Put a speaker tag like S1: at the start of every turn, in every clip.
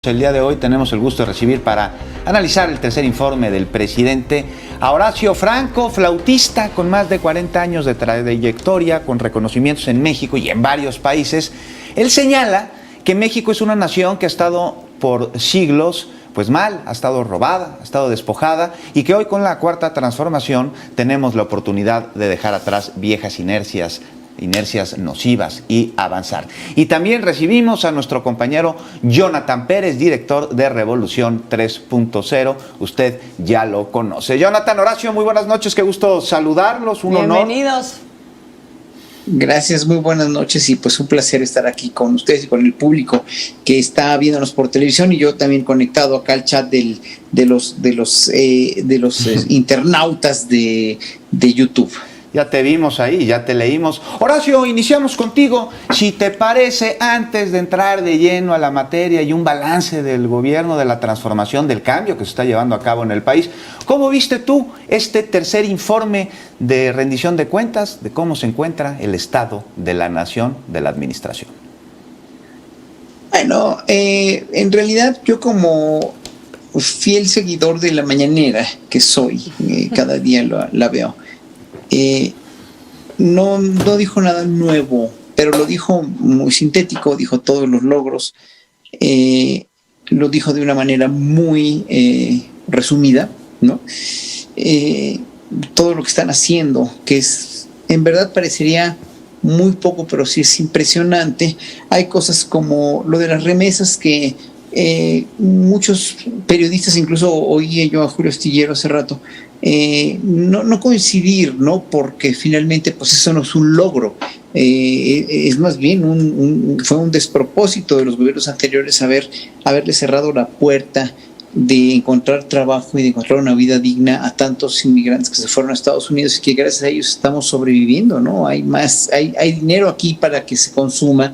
S1: El día de hoy tenemos el gusto de recibir para analizar el tercer informe del presidente a Horacio Franco, flautista con más de 40 años de trayectoria, con reconocimientos en México y en varios países. Él señala que México es una nación que ha estado por siglos pues mal, ha estado robada, ha estado despojada y que hoy con la cuarta transformación tenemos la oportunidad de dejar atrás viejas inercias nocivas y avanzar. Y también recibimos a nuestro compañero Jonathan Pérez, director de Revolución 3.0. Usted ya lo conoce. Jonathan, Horacio, muy buenas noches, qué gusto saludarlos, un honor.
S2: Bienvenidos.
S3: Gracias, muy buenas noches y pues un placer estar aquí con ustedes y con el público que está viéndonos por televisión y yo también conectado acá al chat de los internautas de YouTube.
S1: Ya te vimos ahí, ya te leímos. Horacio, iniciamos contigo. Si te parece, antes de entrar de lleno a la materia y un balance del gobierno, de la transformación, del cambio que se está llevando a cabo en el país, ¿cómo viste tú este tercer informe de rendición de cuentas de cómo se encuentra el estado de la nación, de la administración?
S3: Bueno, en realidad yo como fiel seguidor de la mañanera que soy, cada día la veo, no dijo nada nuevo, pero lo dijo muy sintético, dijo todos los logros, lo dijo de una manera muy resumida, ¿no? Todo lo que están haciendo, que es, en verdad parecería muy poco, pero sí es impresionante. Hay cosas como lo de las remesas que muchos periodistas, incluso oí yo a Julio Astillero hace rato, no coincidir, ¿no? Porque finalmente pues eso no es un logro, es más bien fue un despropósito de los gobiernos anteriores haberle cerrado la puerta de encontrar trabajo y de encontrar una vida digna a tantos inmigrantes que se fueron a Estados Unidos y que gracias a ellos estamos sobreviviendo, ¿no? Hay dinero aquí para que se consuma,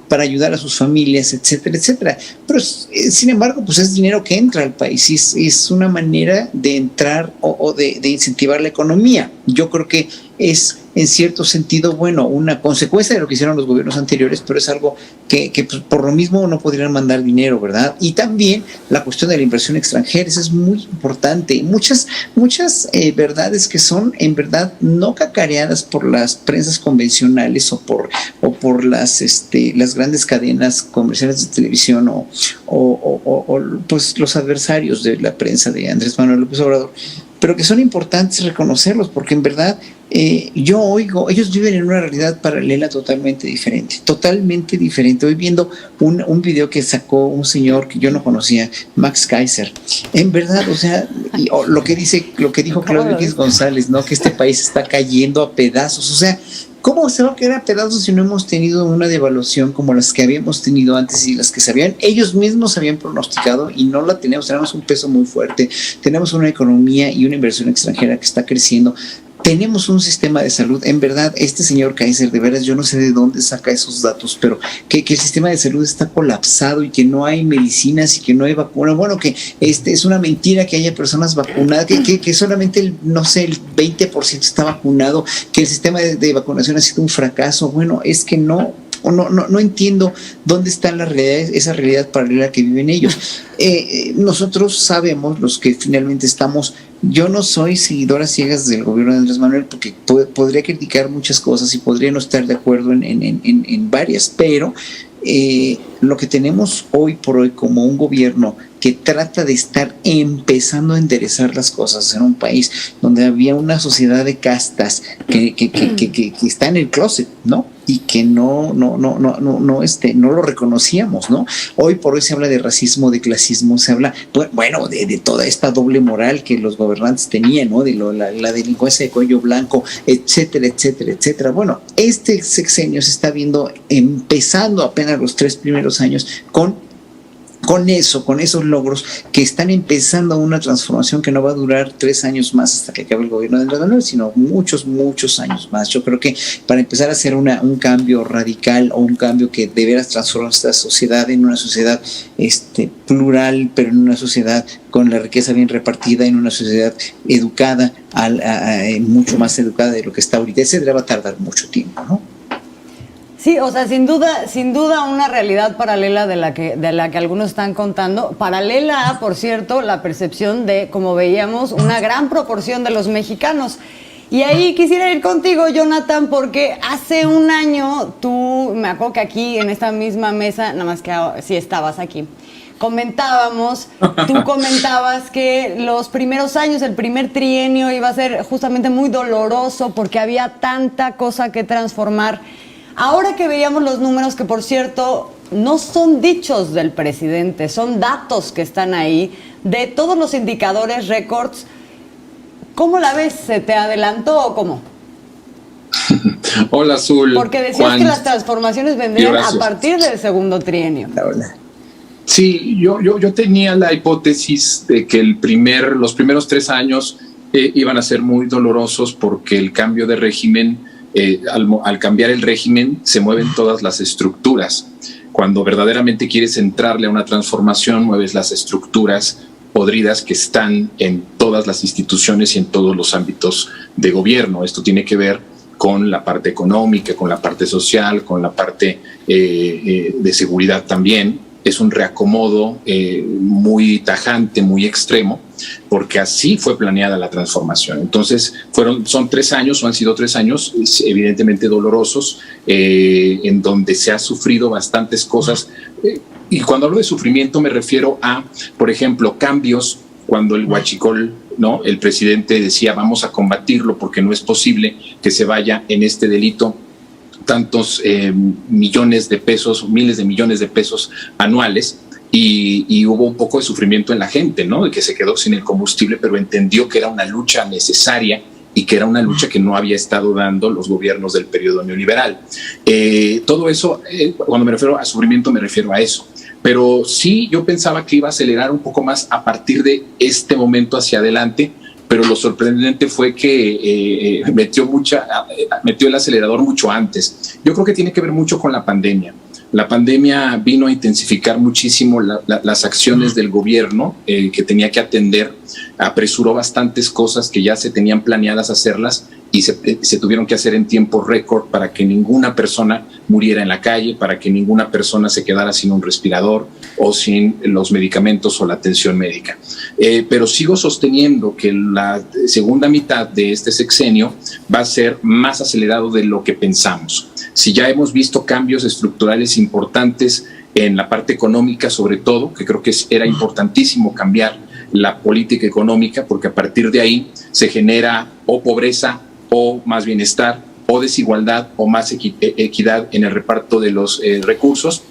S3: para ayudar a sus familias, etcétera, etcétera. Pero, sin embargo, pues es dinero que entra al país y es una manera de entrar o de incentivar la economía. Yo creo que es, en cierto sentido, bueno, una consecuencia de lo que hicieron los gobiernos anteriores, pero es algo que pues, por lo mismo no podrían mandar dinero, ¿verdad? Y también la cuestión de la inversión extranjera, eso es muy importante. Muchas verdades que son, en verdad, no cacareadas por las prensas convencionales o por las grandes cadenas comerciales de televisión o pues los adversarios de la prensa de Andrés Manuel López Obrador, pero que son importantes reconocerlos, porque en verdad yo oigo, ellos viven en una realidad paralela totalmente diferente. Hoy viendo un video que sacó un señor que yo no conocía, Max Kaiser, en verdad, o sea, lo que dijo Claudio X González, ¿no? Que este país está cayendo a pedazos, o sea, ¿cómo se va a caer a pedazos si no hemos tenido una devaluación como las que habíamos tenido antes y las que ellos mismos habían pronosticado y no la tenemos? Tenemos un peso muy fuerte, tenemos una economía y una inversión extranjera que está creciendo. Tenemos un sistema de salud, en verdad, este señor Kaiser, de veras, yo no sé de dónde saca esos datos, pero que el sistema de salud está colapsado y que no hay medicinas y que no hay vacuna. Bueno, que es una mentira que haya personas vacunadas, que solamente el 20% está vacunado, que el sistema de vacunación ha sido un fracaso. Bueno, es que no entiendo dónde está esa realidad paralela que viven ellos. Nosotros sabemos, los que finalmente estamos, yo no soy seguidora ciegas del gobierno de Andrés Manuel porque podría criticar muchas cosas y podría no estar de acuerdo en varias, pero lo que tenemos hoy por hoy como un gobierno que trata de estar empezando a enderezar las cosas en un país donde había una sociedad de castas que está en el closet, ¿no? Y que no lo reconocíamos, ¿no? Hoy por hoy se habla de racismo, de clasismo, se habla, bueno, de toda esta doble moral que los gobernantes tenían, ¿no? De la delincuencia de cuello blanco, etcétera, etcétera, etcétera. Bueno, este sexenio se está viendo empezando apenas los 3 primeros años con esos logros que están empezando una transformación que no va a durar 3 años más hasta que acabe el gobierno de Andrés Manuel, sino muchos años más. Yo creo que para empezar a hacer un cambio radical o un cambio que de veras transforme esta sociedad en una sociedad plural, pero en una sociedad con la riqueza bien repartida, en una sociedad educada, mucho más educada de lo que está ahorita, etcétera, va a tardar mucho tiempo, ¿no?
S2: Sí, o sea, sin duda una realidad paralela de la que algunos están contando. Paralela a, por cierto, la percepción de, como veíamos, una gran proporción de los mexicanos. Y ahí quisiera ir contigo, Jonathan, porque hace un año tú, me acuerdo que aquí en esta misma mesa, nada más que sí estabas aquí, tú comentabas que los primeros años, el primer trienio iba a ser justamente muy doloroso porque había tanta cosa que transformar. Ahora que veíamos los números, que por cierto no son dichos del presidente, son datos que están ahí, de todos los indicadores, récords, ¿cómo la ves? ¿Se te adelantó o cómo?
S4: Hola, Azul.
S2: Porque decías Juan, que las transformaciones vendrían a partir del segundo trienio.
S3: Hola.
S4: Sí, yo tenía la hipótesis de que los primeros 3 años iban a ser muy dolorosos porque el cambio de régimen, al cambiar el régimen, se mueven todas las estructuras. Cuando verdaderamente quieres entrarle a una transformación, mueves las estructuras podridas que están en todas las instituciones y en todos los ámbitos de gobierno. Esto tiene que ver con la parte económica, con la parte social, con la parte de seguridad también. Es un reacomodo muy tajante, muy extremo, porque así fue planeada la transformación. Entonces, son 3 años, o han sido 3 años, evidentemente dolorosos, en donde se ha sufrido bastantes cosas. Y cuando hablo de sufrimiento me refiero a, por ejemplo, cambios cuando el huachicol, ¿no? El presidente decía vamos a combatirlo porque no es posible que se vaya en este delito tantos millones de pesos, miles de millones de pesos anuales, y hubo un poco de sufrimiento en la gente, ¿no? De que se quedó sin el combustible, pero entendió que era una lucha necesaria y que era una lucha que no había estado dando los gobiernos del periodo neoliberal. Todo eso, cuando me refiero a sufrimiento, me refiero a eso. Pero sí, yo pensaba que iba a acelerar un poco más a partir de este momento hacia adelante, pero lo sorprendente fue que metió el acelerador mucho antes. Yo creo que tiene que ver mucho con la pandemia. La pandemia vino a intensificar muchísimo las acciones del gobierno que tenía que atender, apresuró bastantes cosas que ya se tenían planeadas hacerlas y se tuvieron que hacer en tiempo récord para que ninguna persona muriera en la calle, para que ninguna persona se quedara sin un respirador o sin los medicamentos o la atención médica. Pero sigo sosteniendo que la segunda mitad de este sexenio va a ser más acelerado de lo que pensamos. Si ya hemos visto cambios estructurales importantes en la parte económica, sobre todo, que creo que era importantísimo cambiar la política económica, porque a partir de ahí se genera o pobreza o más bienestar o desigualdad o más equidad en el reparto de los recursos.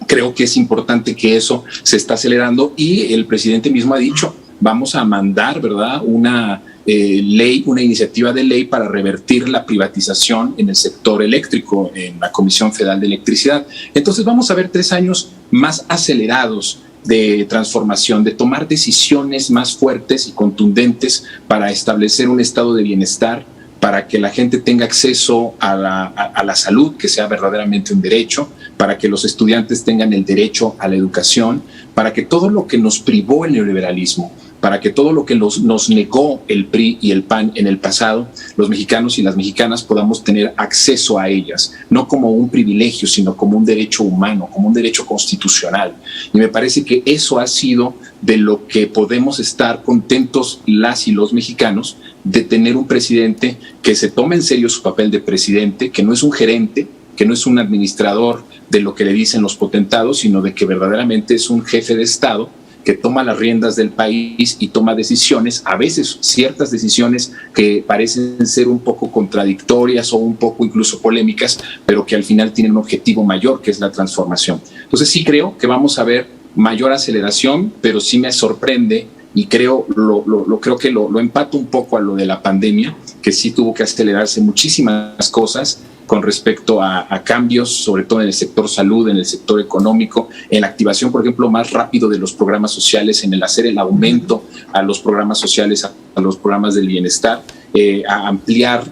S4: Creo que es importante que eso se está acelerando y el presidente mismo ha dicho, vamos a mandar, ¿verdad?, una iniciativa de ley para revertir la privatización en el sector eléctrico en la Comisión Federal de Electricidad. Entonces vamos a ver 3 años más acelerados de transformación, de tomar decisiones más fuertes y contundentes para establecer un estado de bienestar, para que la gente tenga acceso a la salud, que sea verdaderamente un derecho, para que los estudiantes tengan el derecho a la educación, para que todo lo que nos privó el neoliberalismo, para que todo lo que nos negó el PRI y el PAN en el pasado, los mexicanos y las mexicanas podamos tener acceso a ellas, no como un privilegio, sino como un derecho humano, como un derecho constitucional. Y me parece que eso ha sido de lo que podemos estar contentos las y los mexicanos, de tener un presidente que se tome en serio su papel de presidente, que no es un gerente, que no es un administrador de lo que le dicen los potentados, sino de que verdaderamente es un jefe de Estado que toma las riendas del país y toma decisiones, a veces ciertas decisiones que parecen ser un poco contradictorias o un poco incluso polémicas, pero que al final tienen un objetivo mayor, que es la transformación. Entonces sí creo que vamos a ver mayor aceleración, pero sí me sorprende y creo que lo empato un poco a lo de la pandemia, que sí tuvo que acelerarse muchísimas cosas con respecto a cambios, sobre todo en el sector salud, en el sector económico, en la activación, por ejemplo, más rápido de los programas sociales, en el hacer el aumento a los programas sociales, a los programas del bienestar, a ampliar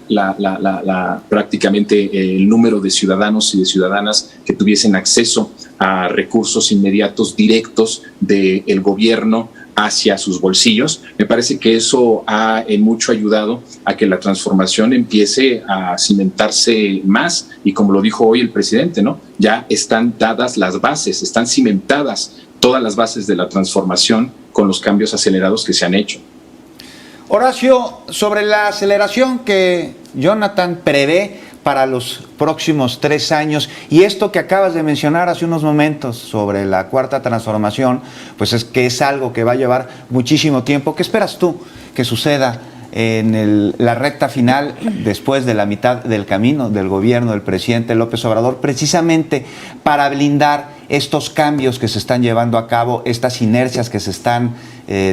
S4: prácticamente el número de ciudadanos y de ciudadanas que tuviesen acceso a recursos inmediatos directos del gobierno, hacia sus bolsillos. Me parece que eso ha en mucho ayudado a que la transformación empiece a cimentarse más, y como lo dijo hoy el presidente, ¿no? Ya están dadas las bases, están cimentadas todas las bases de la transformación con los cambios acelerados que se han hecho.
S1: Horacio, sobre la aceleración que Jonathan prevé para los próximos 3 años, y esto que acabas de mencionar hace unos momentos sobre la cuarta transformación, pues es que es algo que va a llevar muchísimo tiempo. ¿Qué esperas tú que suceda en la recta final, después de la mitad del camino del gobierno del presidente López Obrador, precisamente para blindar estos cambios que se están llevando a cabo, estas inercias que se están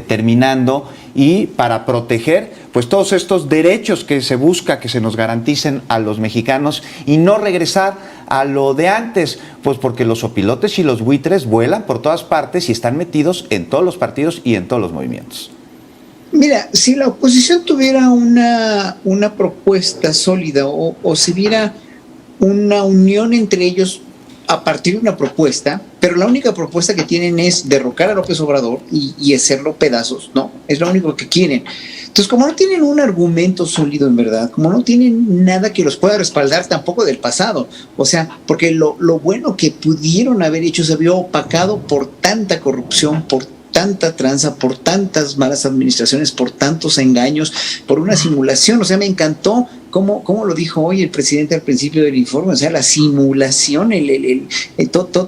S1: terminando, y para proteger pues todos estos derechos que se busca que se nos garanticen a los mexicanos y no regresar a lo de antes, pues porque los opilotes y los buitres vuelan por todas partes y están metidos en todos los partidos y en todos los movimientos?
S3: Mira, si la oposición tuviera una propuesta sólida o si viera una unión entre ellos a partir de una propuesta, pero la única propuesta que tienen es derrocar a López Obrador y hacerlo pedazos, ¿no? Es lo único que quieren. Entonces, como no tienen un argumento sólido en verdad, como no tienen nada que los pueda respaldar tampoco del pasado, o sea, porque lo bueno que pudieron haber hecho se vio opacado por tanta corrupción, por tanta tranza, por tantas malas administraciones, por tantos engaños, por una simulación. O sea, me encantó cómo lo dijo hoy el presidente al principio del informe, o sea, la simulación,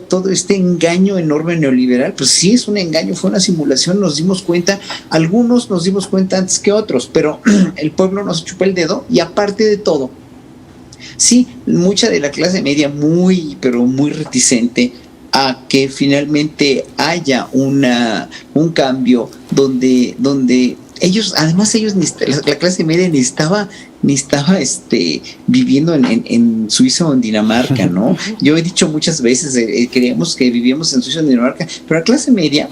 S3: todo este engaño enorme neoliberal, pues sí es un engaño, fue una simulación, nos dimos cuenta, algunos nos dimos cuenta antes que otros, pero el pueblo nos chupó el dedo. Y aparte de todo, sí, mucha de la clase media pero muy reticente a que finalmente haya un cambio donde ellos, la clase media ni estaba viviendo en Suiza o en Dinamarca, ¿no? Yo he dicho muchas veces, creíamos que vivíamos en Suiza o en Dinamarca, pero la clase media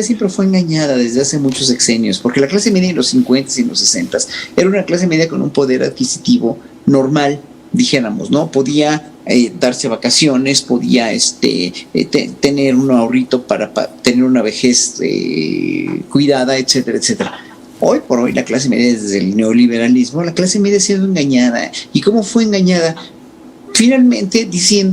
S3: siempre fue engañada desde hace muchos sexenios, porque la clase media en los 50 y en los 60 era una clase media con un poder adquisitivo normal, dijéramos, ¿no? Podía darse vacaciones, podía tener un ahorrito para tener una vejez cuidada, etcétera, etcétera. Hoy por hoy la clase media, desde el neoliberalismo, la clase media ha sido engañada. ¿Y cómo fue engañada? Finalmente se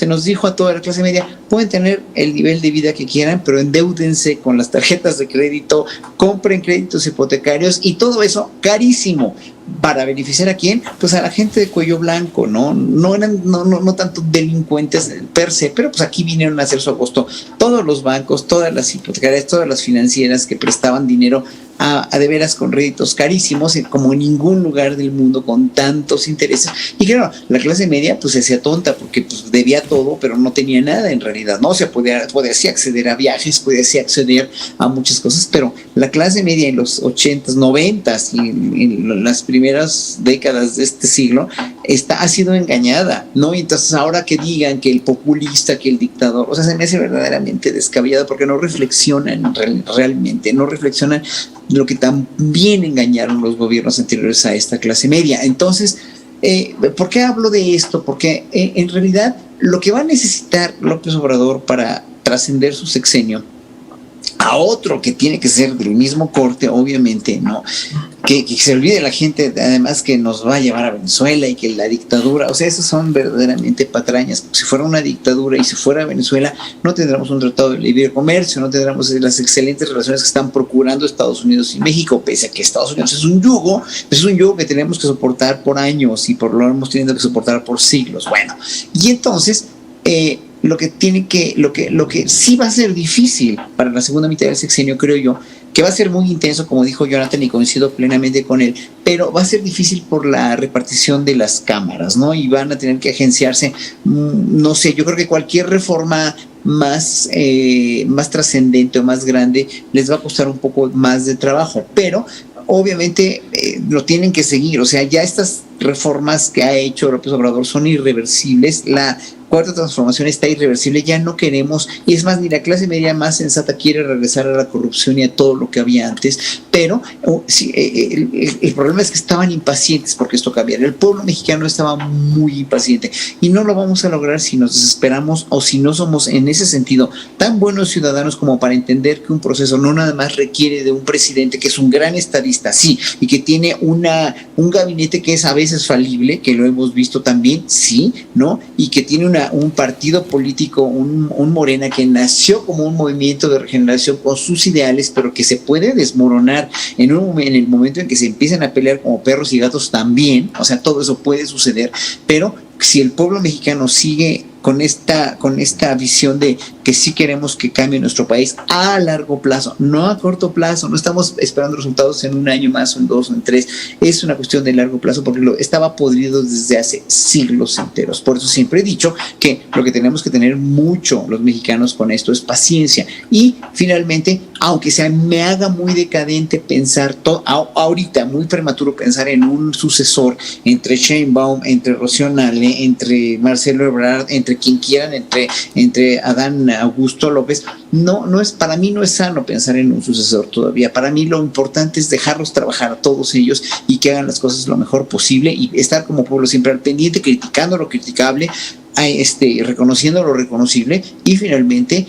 S3: nos dijo a toda la clase media: pueden tener el nivel de vida que quieran, pero endéudense con las tarjetas de crédito, compren créditos hipotecarios y todo eso carísimo. ¿Para beneficiar a quién? Pues a la gente de cuello blanco, ¿no? No tanto delincuentes per se, pero pues aquí vinieron a hacer su agosto todos los bancos, todas las hipotecarias, todas las financieras que prestaban dinero a de veras con réditos carísimos, como en ningún lugar del mundo, con tantos intereses. Y claro, la clase media pues se hacía tonta porque pues debía todo, pero no tenía nada en realidad, ¿no? O sea, podía sí acceder a viajes, podía sí acceder a muchas cosas, pero la clase media en los 80s, 90s y en las primeras décadas de este siglo ha sido engañada, ¿no? Y entonces ahora que digan que el populista, que el dictador, o sea, se me hace verdaderamente descabellado porque no reflexionan realmente, no reflexionan lo que también engañaron los gobiernos anteriores a esta clase media. Entonces, ¿por qué hablo de esto? Porque en realidad lo que va a necesitar López Obrador para trascender su sexenio, a otro que tiene que ser del mismo corte, obviamente, ¿no? Que se olvide la gente, además, que nos va a llevar a Venezuela y que la dictadura, o sea, esas son verdaderamente patrañas. Si fuera una dictadura y si fuera Venezuela, no tendríamos un tratado de libre comercio, no tendríamos las excelentes relaciones que están procurando Estados Unidos y México, pese a que Estados Unidos es un yugo que tenemos que soportar por años y lo hemos tenido que soportar por siglos. Bueno, y entonces, lo que sí va a ser difícil para la segunda mitad del sexenio, creo yo, que va a ser muy intenso, como dijo Jonathan, y coincido plenamente con él, pero va a ser difícil por la repartición de las cámaras, ¿no? Y van a tener que agenciarse, no sé, yo creo que cualquier reforma más trascendente o más grande les va a costar un poco más de trabajo, pero obviamente lo tienen que seguir. O sea, ya estas reformas que ha hecho López Obrador son irreversibles. cuarta transformación está irreversible, ya no queremos, y es más, ni la clase media más sensata quiere regresar a la corrupción y a todo lo que había antes, pero sí, el problema es que estaban impacientes porque esto cambiara. El pueblo mexicano estaba muy impaciente y no lo vamos a lograr si nos desesperamos o si no somos en ese sentido tan buenos ciudadanos como para entender que un proceso no nada más requiere de un presidente que es un gran estadista, sí, y que tiene un gabinete que es a veces falible, que lo hemos visto también, sí, ¿no? Y que tiene un partido político, un Morena que nació como un movimiento de regeneración con sus ideales, pero que se puede desmoronar en el momento en que se empiecen a pelear como perros y gatos también. O sea, todo eso puede suceder, pero si el pueblo mexicano sigue con esta visión de que sí queremos que cambie nuestro país a largo plazo, no a corto plazo, no estamos esperando resultados en un año más o en 2 o en 3, es una cuestión de largo plazo porque estaba podrido desde hace siglos enteros. Por eso siempre he dicho que lo que tenemos que tener mucho los mexicanos con esto es paciencia. Y finalmente, aunque me haga muy decadente pensar ahorita, muy prematuro pensar en un sucesor entre Sheinbaum, entre Rocío Nale, entre Marcelo Ebrard, entre quien quieran, entre Adán Augusto López, para mí no es sano pensar en un sucesor todavía. Para mí lo importante es dejarlos trabajar a todos ellos y que hagan las cosas lo mejor posible y estar como pueblo siempre al pendiente, criticando lo criticable, reconociendo lo reconocible y finalmente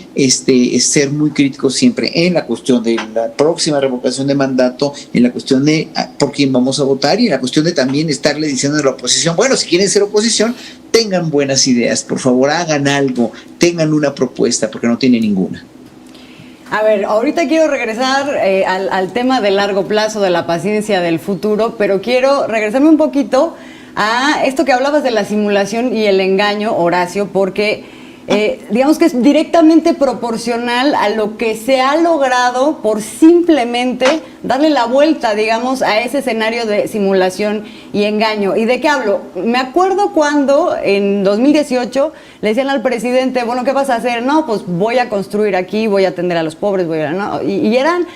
S3: ser muy crítico siempre en la cuestión de la próxima revocación de mandato, en la cuestión de por quién vamos a votar y en la cuestión de también estarle diciendo a la oposición, bueno, si quieren ser oposición, tengan buenas ideas, por favor, hagan algo, tengan una propuesta, porque no tienen ninguna.
S2: A ver, ahorita quiero regresar al tema del largo plazo, de la paciencia, del futuro, pero quiero regresarme un poquito a esto que hablabas de la simulación y el engaño, Horacio, porque digamos que es directamente proporcional a lo que se ha logrado por simplemente darle la vuelta, digamos, a ese escenario de simulación y engaño. ¿Y de qué hablo? Me acuerdo cuando en 2018 le decían al presidente, bueno, ¿qué vas a hacer? No, pues voy a construir aquí, voy a atender a los pobres, ¿no? Y eran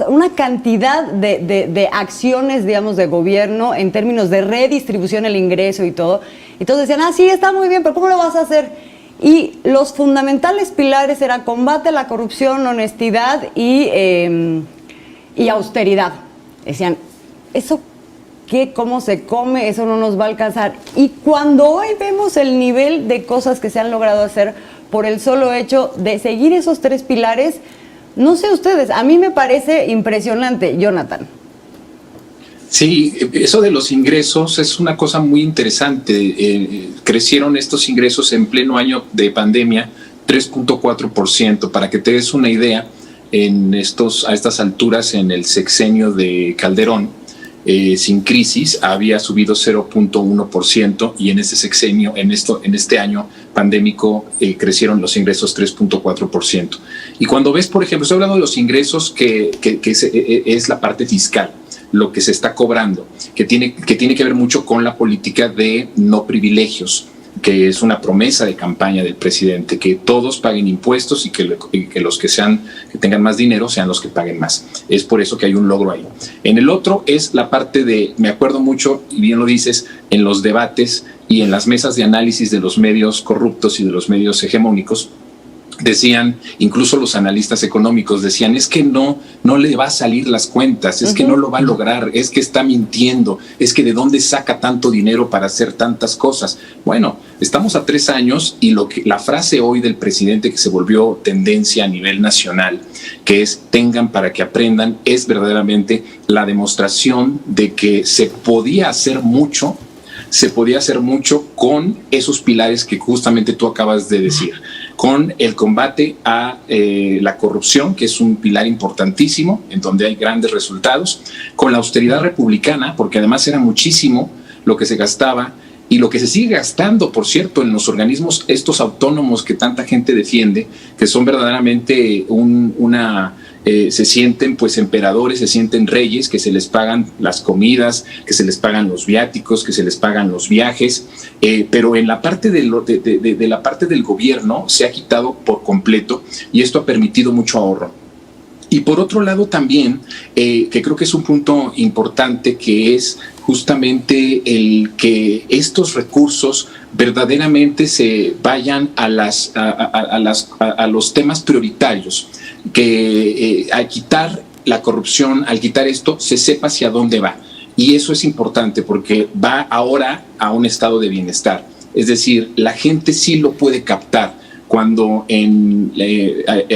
S2: una cantidad de acciones, digamos, de gobierno en términos de redistribución del ingreso y todo. Y todos decían, sí, está muy bien, pero ¿cómo lo vas a hacer? Y los fundamentales pilares eran combate a la corrupción, honestidad y austeridad. Decían, ¿eso qué? ¿Cómo se come? Eso no nos va a alcanzar. Y cuando hoy vemos el nivel de cosas que se han logrado hacer por el solo hecho de seguir esos 3 pilares, no sé ustedes, a mí me parece impresionante, Jonathan.
S4: Sí, eso de los ingresos es una cosa muy interesante. Crecieron estos ingresos en pleno año de pandemia 3.4%. Para que te des una idea, a estas alturas, en el sexenio de Calderón, sin crisis, había subido 0.1% y en ese sexenio, en este año pandémico, crecieron los ingresos 3.4%. Y cuando ves, por ejemplo, estoy hablando de los ingresos que es la parte fiscal, lo que se está cobrando, que tiene que ver mucho con la política de no privilegios, que es una promesa de campaña del presidente, que todos paguen impuestos y que los que tengan más dinero sean los que paguen más. Es por eso que hay un logro ahí. En el otro es la parte me acuerdo mucho, y bien lo dices, en los debates y en las mesas de análisis de los medios corruptos y de los medios hegemónicos, decían, incluso los analistas económicos decían, es que no le va a salir las cuentas, es que no lo va a lograr, es que está mintiendo, es que de dónde saca tanto dinero para hacer tantas cosas. Bueno, estamos a 3 años y la frase hoy del presidente que se volvió tendencia a nivel nacional, que es tengan para que aprendan, es verdaderamente la demostración de que se podía hacer mucho con esos pilares que justamente tú acabas de decir, con el combate a la corrupción, que es un pilar importantísimo, en donde hay grandes resultados, con la austeridad republicana, porque además era muchísimo lo que se gastaba y lo que se sigue gastando, por cierto, en los organismos estos autónomos que tanta gente defiende, que son verdaderamente se sienten pues emperadores, se sienten reyes, que se les pagan las comidas, que se les pagan los viáticos, que se les pagan los viajes, pero en la parte de la parte del gobierno se ha quitado por completo y esto ha permitido mucho ahorro. Y por otro lado también, que creo que es un punto importante, que es justamente el que estos recursos verdaderamente se vayan a los temas prioritarios, que al quitar la corrupción, al quitar esto, se sepa hacia dónde va. Y eso es importante porque va ahora a un estado de bienestar. Es decir, la gente sí lo puede captar cuando en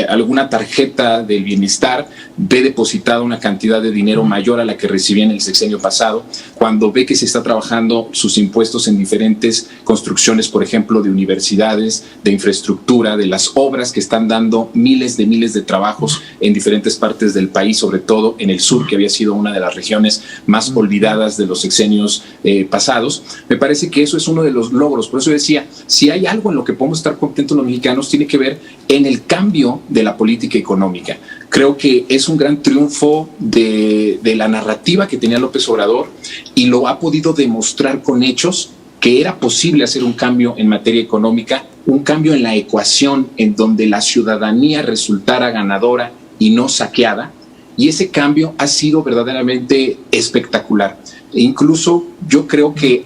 S4: alguna tarjeta del bienestar ve depositada una cantidad de dinero mayor a la que recibía en el sexenio pasado, cuando ve que se está trabajando sus impuestos en diferentes construcciones, por ejemplo, de universidades, de infraestructura, de las obras que están dando miles de trabajos en diferentes partes del país, sobre todo en el sur, que había sido una de las regiones más olvidadas de los sexenios pasados. Me parece que eso es uno de los logros. Por eso decía, si hay algo en lo que podemos estar contentos los mexicanos, tiene que ver en el cambio de la política económica. Creo que es un gran triunfo de la narrativa que tenía López Obrador y lo ha podido demostrar con hechos que era posible hacer un cambio en materia económica, un cambio en la ecuación en donde la ciudadanía resultara ganadora y no saqueada, y ese cambio ha sido verdaderamente espectacular. E incluso yo creo que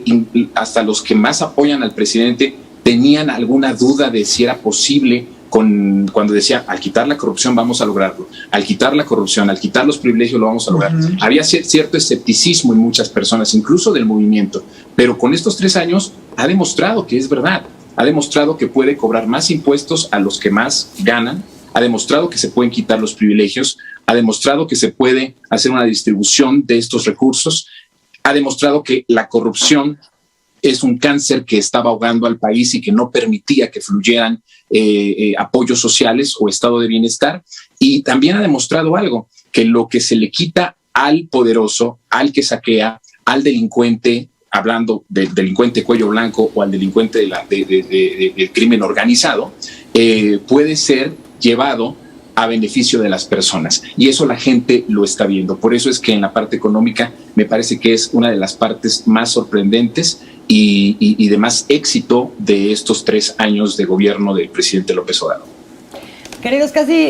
S4: hasta los que más apoyan al presidente tenían alguna duda de si era posible cuando decía, al quitar la corrupción vamos a lograrlo, al quitar la corrupción, al quitar los privilegios lo vamos a lograr. Había cierto escepticismo en muchas personas, incluso del movimiento, pero con estos 3 años ha demostrado que es verdad, ha demostrado que puede cobrar más impuestos a los que más ganan, ha demostrado que se pueden quitar los privilegios, ha demostrado que se puede hacer una distribución de estos recursos, ha demostrado que la corrupción es un cáncer que estaba ahogando al país y que no permitía que fluyeran apoyos sociales o estado de bienestar. Y también ha demostrado algo, que lo que se le quita al poderoso, al que saquea, al delincuente, hablando del delincuente cuello blanco o al delincuente del crimen organizado, puede ser llevado a beneficio de las personas. Y eso la gente lo está viendo. Por eso es que en la parte económica me parece que es una de las partes más sorprendentes y de más éxito de estos 3 años de gobierno del presidente López Obrador.
S2: Queridos, casi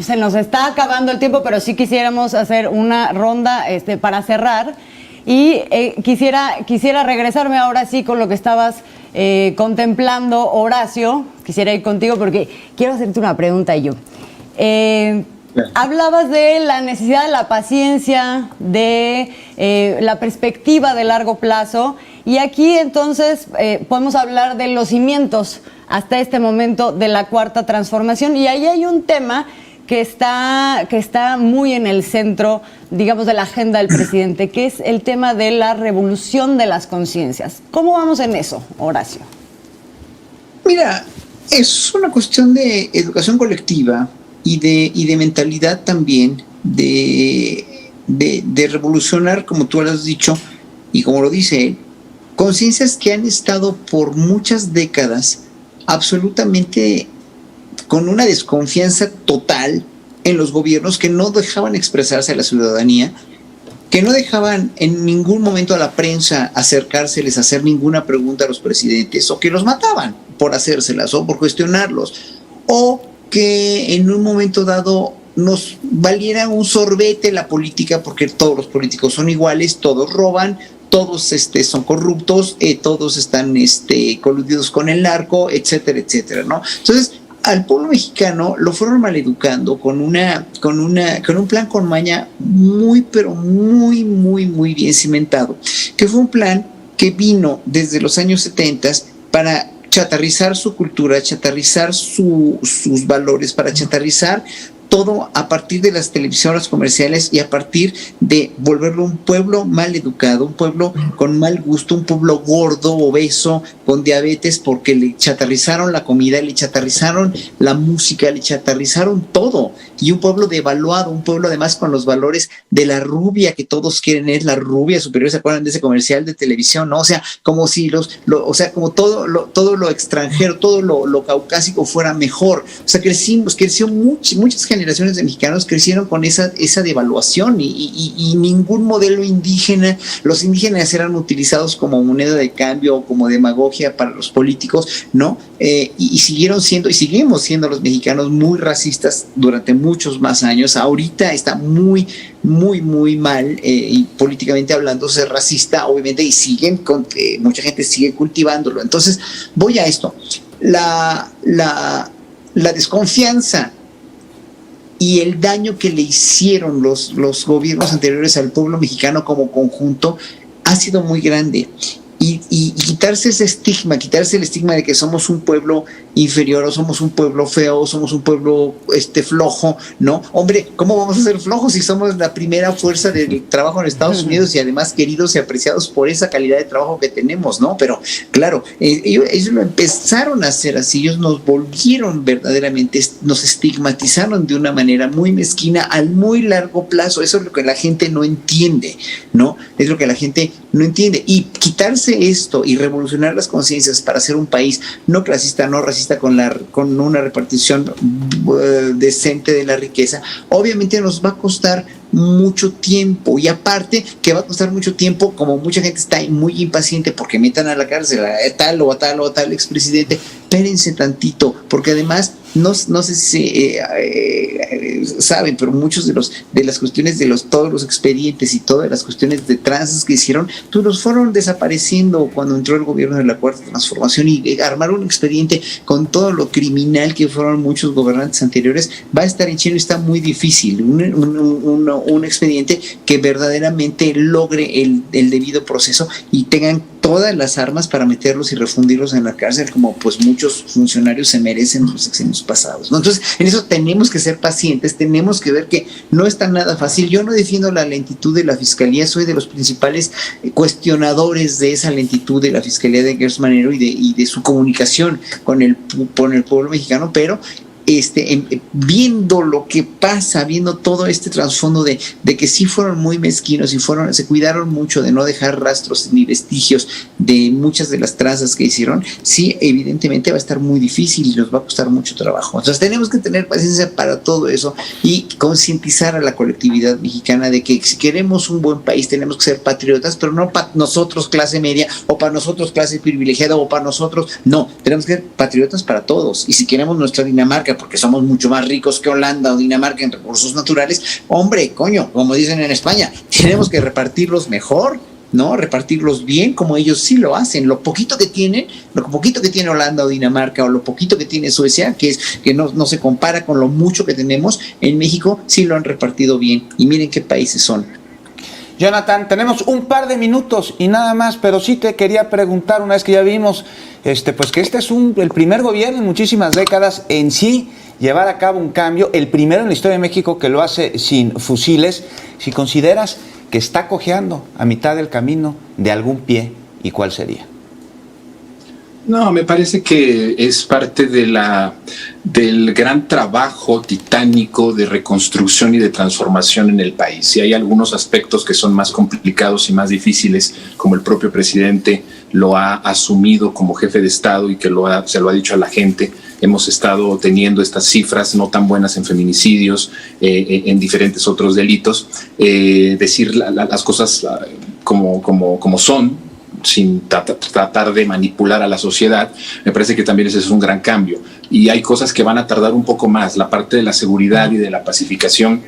S2: se nos está acabando el tiempo, pero sí quisiéramos hacer una ronda para cerrar. Y quisiera regresarme ahora sí con lo que estabas contemplando, Horacio. Quisiera ir contigo porque quiero hacerte una pregunta yo. Hablabas de la necesidad de la paciencia, de la perspectiva de largo plazo, y aquí entonces podemos hablar de los cimientos hasta este momento de la Cuarta Transformación, y ahí hay un tema que está muy en el centro, digamos, de la agenda del presidente, que es el tema de la revolución de las conciencias. ¿Cómo vamos en eso, Horacio?
S3: Mira, es una cuestión de educación colectiva y de mentalidad también, de revolucionar, como tú lo has dicho, y como lo dice él, conciencias que han estado por muchas décadas absolutamente con una desconfianza total en los gobiernos, que no dejaban expresarse a la ciudadanía, que no dejaban en ningún momento a la prensa acercárseles a hacer ninguna pregunta a los presidentes, o que los mataban por hacérselas o por cuestionarlos, o que en un momento dado nos valiera un sorbete la política, porque todos los políticos son iguales, todos roban, todos son corruptos, todos están coludidos con el narco, etcétera, etcétera, ¿no? Entonces, al pueblo mexicano lo fueron maleducando con un plan con maña muy, pero muy, muy, muy bien cimentado, que fue un plan que vino desde los años 70 para chatarrizar su cultura, chatarrizar sus valores, para chatarrizar todo a partir de las televisoras comerciales y a partir de volverlo un pueblo mal educado, un pueblo con mal gusto, un pueblo gordo, obeso, con diabetes, porque le chatarrizaron la comida, le chatarrizaron la música, le chatarrizaron todo. Y un pueblo devaluado, un pueblo además con los valores de la rubia que todos quieren, es la rubia superior. ¿Se acuerdan de ese comercial de televisión? ¿No? O sea, como si como todo lo extranjero, todo lo caucásico fuera mejor. O sea, creció muchas generaciones generaciones de mexicanos crecieron con esa devaluación y ningún modelo indígena, los indígenas eran utilizados como moneda de cambio o como demagogia para los políticos, ¿no? Y siguieron siendo y seguimos siendo los mexicanos muy racistas durante muchos más años. Ahorita está muy mal y políticamente hablando ser racista, obviamente, y mucha gente sigue cultivándolo. Entonces, voy a esto. La desconfianza y el daño que le hicieron los gobiernos anteriores al pueblo mexicano como conjunto ha sido muy grande. Y quitarse ese estigma, quitarse el estigma de que somos un pueblo inferior o somos un pueblo feo o somos un pueblo flojo, ¿no? Hombre, ¿cómo vamos a ser flojos si somos la primera fuerza del trabajo en Estados Unidos y además queridos y apreciados por esa calidad de trabajo que tenemos, ¿no? Pero claro, ellos lo empezaron a hacer así, ellos nos volvieron verdaderamente, nos estigmatizaron de una manera muy mezquina al muy largo plazo. Eso es lo que la gente no entiende, ¿no? Es lo que la gente no entiende. Y quitarse esto y revolucionar las conciencias para ser un país no clasista, no racista, con una repartición decente de la riqueza, obviamente nos va a costar mucho tiempo, y aparte que va a costar mucho tiempo, como mucha gente está muy impaciente porque metan a la cárcel a tal o a tal o a tal expresidente. Espérense tantito, porque además no sé si saben, pero muchos de las cuestiones de todos los expedientes y todas las cuestiones de tranzas que hicieron, pues los fueron desapareciendo cuando entró el gobierno de la Cuarta Transformación, y armar un expediente con todo lo criminal que fueron muchos gobernantes anteriores va a estar en chino y está muy difícil. Un expediente que verdaderamente logre el debido proceso y tengan todas las armas para meterlos y refundirlos en la cárcel, como pues muchos funcionarios se merecen en los sexenios pasados, ¿no? Entonces, en eso tenemos que ser pacientes, tenemos que ver que no está nada fácil. Yo no defiendo la lentitud de la Fiscalía, soy de los principales cuestionadores de esa lentitud de la Fiscalía de Gertz Manero y de su comunicación con el pueblo mexicano, pero viendo lo que pasa, viendo todo este trasfondo de que sí fueron muy mezquinos y se cuidaron mucho de no dejar rastros ni vestigios de muchas de las tranzas que hicieron, sí, evidentemente va a estar muy difícil y nos va a costar mucho trabajo. Entonces tenemos que tener paciencia para todo eso y concientizar a la colectividad mexicana de que si queremos un buen país tenemos que ser patriotas, pero no para nosotros clase media o para nosotros clase privilegiada o para nosotros, no, tenemos que ser patriotas para todos. Y si queremos nuestra Dinamarca porque somos mucho más ricos que Holanda o Dinamarca en recursos naturales, hombre, coño, como dicen en España, tenemos que repartirlos mejor, ¿no? Repartirlos bien, como ellos sí lo hacen. Lo poquito que tiene Holanda o Dinamarca, o lo poquito que tiene Suecia, que no se compara con lo mucho que tenemos en México, sí lo han repartido bien. Y miren qué países son.
S1: Jonathan, tenemos un par de minutos y nada más, pero sí te quería preguntar, una vez que ya vimos pues que este es el primer gobierno en muchísimas décadas en sí llevar a cabo un cambio, el primero en la historia de México que lo hace sin fusiles, si consideras que está cojeando a mitad del camino de algún pie, ¿y cuál sería?
S4: No, me parece que es parte del gran trabajo titánico de reconstrucción y de transformación en el país. Y hay algunos aspectos que son más complicados y más difíciles, como el propio presidente lo ha asumido como jefe de Estado y que se lo ha dicho a la gente. Hemos estado teniendo estas cifras no tan buenas en feminicidios, en diferentes otros delitos. Decir las cosas como son, sin tratar de manipular a la sociedad, me parece que también ese es un gran cambio. Y hay cosas que van a tardar un poco más. La parte de la seguridad y de la pacificación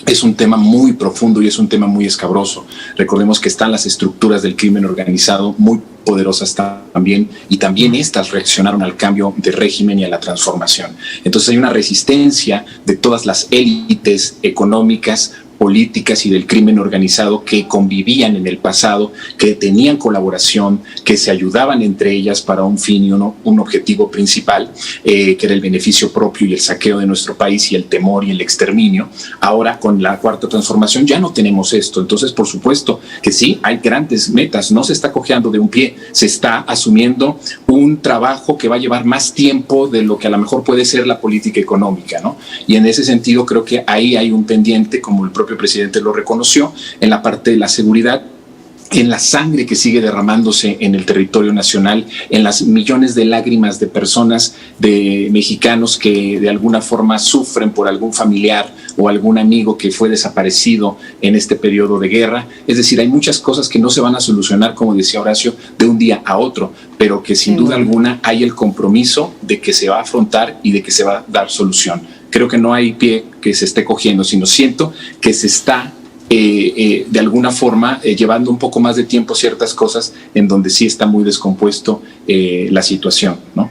S4: es un tema muy profundo y es un tema muy escabroso. Recordemos que están las estructuras del crimen organizado muy poderosas también, y también estas reaccionaron al cambio de régimen y a la transformación. Entonces hay una resistencia de todas las élites económicas, políticas y del crimen organizado que convivían en el pasado, que tenían colaboración, que se ayudaban entre ellas para un fin y un objetivo principal, que era el beneficio propio y el saqueo de nuestro país y el temor y el exterminio. Ahora, con la Cuarta Transformación, ya no tenemos esto. Entonces, por supuesto que sí, hay grandes metas. No se está cojeando de un pie, se está asumiendo un trabajo que va a llevar más tiempo de lo que a lo mejor puede ser la política económica, ¿no? Y en ese sentido creo que ahí hay un pendiente, como el propio presidente lo reconoció, en la parte de la seguridad, en la sangre que sigue derramándose en el territorio nacional, en las millones de lágrimas de personas, de mexicanos que de alguna forma sufren por algún familiar o algún amigo que fue desaparecido en este periodo de guerra. Es decir, hay muchas cosas que no se van a solucionar, como decía Horacio, de un día a otro, pero que sin duda alguna hay el compromiso de que se va a afrontar y de que se va a dar solución. Creo que no hay pie que se esté cogiendo, sino siento que se está de alguna forma llevando un poco más de tiempo ciertas cosas en donde sí está muy descompuesto la situación, ¿no?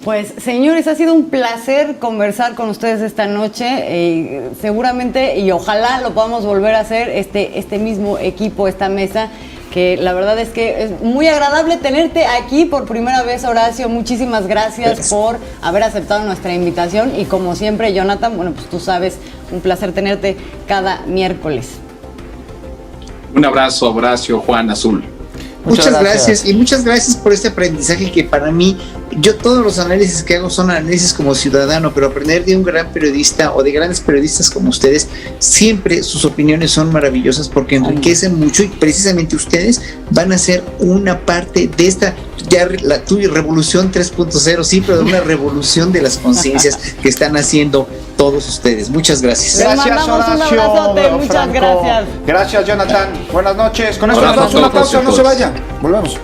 S2: Pues señores, ha sido un placer conversar con ustedes esta noche, seguramente y ojalá lo podamos volver a hacer este mismo equipo, esta mesa, que la verdad es que es muy agradable tenerte aquí por primera vez, Horacio. Muchísimas gracias por haber aceptado nuestra invitación y como siempre, Jonathan, bueno, pues tú sabes, un placer tenerte cada miércoles.
S4: Un abrazo, Horacio, Juan, Azul.
S3: Muchas gracias y muchas gracias por este aprendizaje que para mí, yo todos los análisis que hago son análisis como ciudadano, pero aprender de un gran periodista o de grandes periodistas como ustedes, siempre sus opiniones son maravillosas porque enriquecen mucho y precisamente ustedes van a ser una parte de esta, ya la tuya revolución 3.0, sí, pero de una revolución de las conciencias que están haciendo todos ustedes. Muchas gracias.
S1: Gracias, Horacio.
S2: Un abrazote, muchas gracias.
S1: Gracias, Jonathan. Buenas noches. Con esto nos damos una pausa, no se vayan. Volvemos.